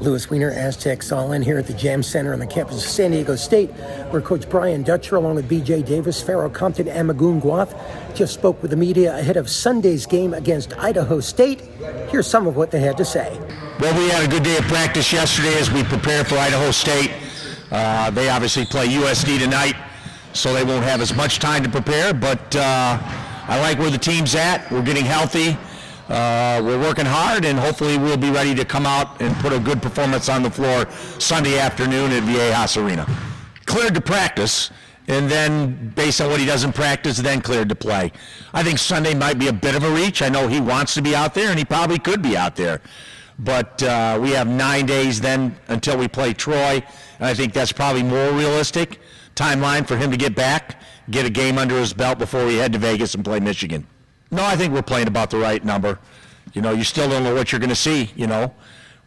Louis Weiner, Aztecs all in here at the Jam Center on the campus of San Diego State, where Coach Brian Dutcher, along with B.J. Davis, Pharoah, Compton, and Magoon, Gwath, just spoke with the media ahead of Sunday's game against Idaho State. Here's some of what they had to say. Well, we had a good day of practice yesterday as we prepare for Idaho State. They obviously play USD tonight, so they won't have as much time to prepare, but I like where the team's at. We're getting healthy. We're working hard, and hopefully we'll be ready to come out and put a good performance on the floor Sunday afternoon at Viejas Arena. Cleared to practice, and then based on what he does in practice, then cleared to play. I think Sunday might be a bit of a reach. I know he wants to be out there, and he probably could be out there. But we have 9 days then until we play Troy, and I think that's probably more realistic timeline for him to get back, get a game under his belt before we head to Vegas and play Michigan. No, I think we're playing about the right number. You know, you still don't know what you're going to see, you know.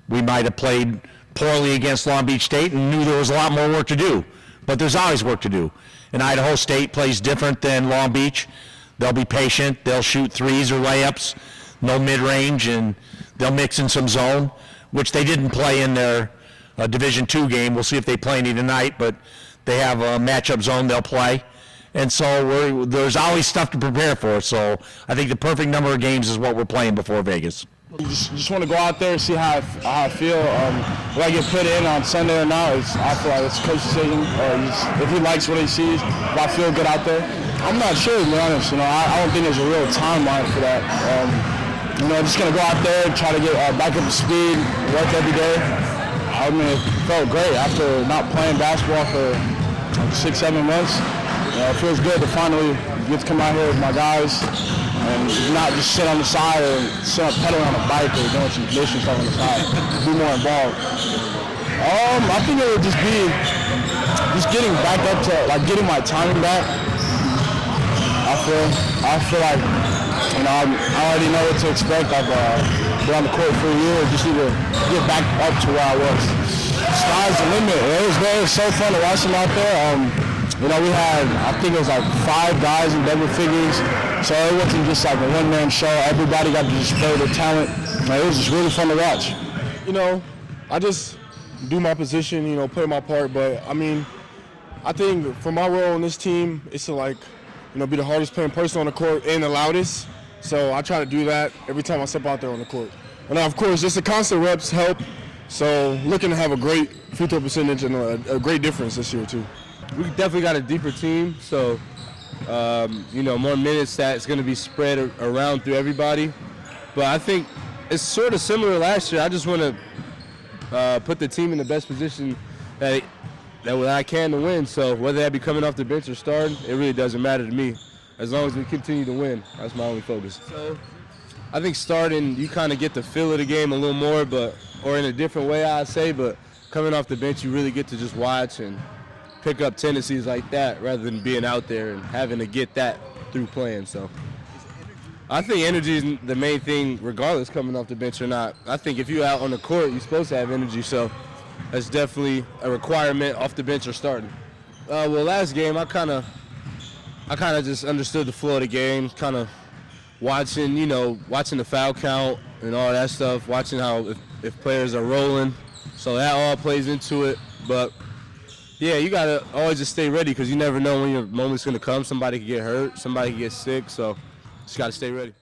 We might have played poorly against Long Beach State and knew there was a lot more work to do. But there's always work to do. And Idaho State plays different than Long Beach. They'll be patient. They'll shoot threes or layups, no mid-range, and they'll mix in some zone, which they didn't play in their Division II game. We'll see if they play any tonight, but they have a matchup zone they'll play. And so there's always stuff to prepare for. So I think the perfect number of games is what we're playing before Vegas. Just want to go out there and see how I feel. Will I get put in on Sunday or not? I feel like it's coach's decision. If he likes what he sees, will I feel good out there? I'm not sure, to be honest. You know, I don't think there's a real timeline for that. You know, just gonna go out there and try to get back up to speed, work every day. I mean, it felt great after not playing basketball for like 6-7 months. It feels good to finally get to come out here with my guys and not just sit on the side or sit up pedaling on a bike or doing some conditioning stuff on the side. Be more involved. I think it would just be getting back up to like getting my timing back. I feel like, you know, I already know what to expect. I've been on the court for a year. Just need to get back up to where I was. Sky's the limit. It was so fun to watch them out there. You know, we had, I think it was like 5 guys in double figures, so it wasn't just like a one-man show. Everybody got to display their talent. It was just really fun to watch. You know, I just do my position, you know, play my part, but I mean, I think for my role in this team, it's to like, you know, be the hardest playing person on the court and the loudest, so I try to do that every time I step out there on the court. And of course, just the constant reps help, so looking to have a great free throw percentage and a great difference this year too. We definitely got a deeper team, so you know, more minutes that's going to be spread around through everybody. But I think it's sort of similar last year. I just want to put the team in the best position that I can to win. So whether that be coming off the bench or starting, it really doesn't matter to me. As long as we continue to win, that's my only focus. So I think starting, you kind of get the feel of the game a little more, or in a different way, I'd say. But coming off the bench, you really get to just watch and pick up tendencies like that rather than being out there and having to get that through playing. So I think energy is the main thing regardless coming off the bench or not. I think if you're out on the court, you're supposed to have energy, so that's definitely a requirement off the bench or starting. Well, last game I kind of just understood the flow of the game, kind of watching the foul count and all that stuff, watching how if players are rolling, so that all plays into it. But yeah, you gotta always just stay ready because you never know when your moment's gonna come. Somebody could get hurt, somebody could get sick, so just gotta stay ready.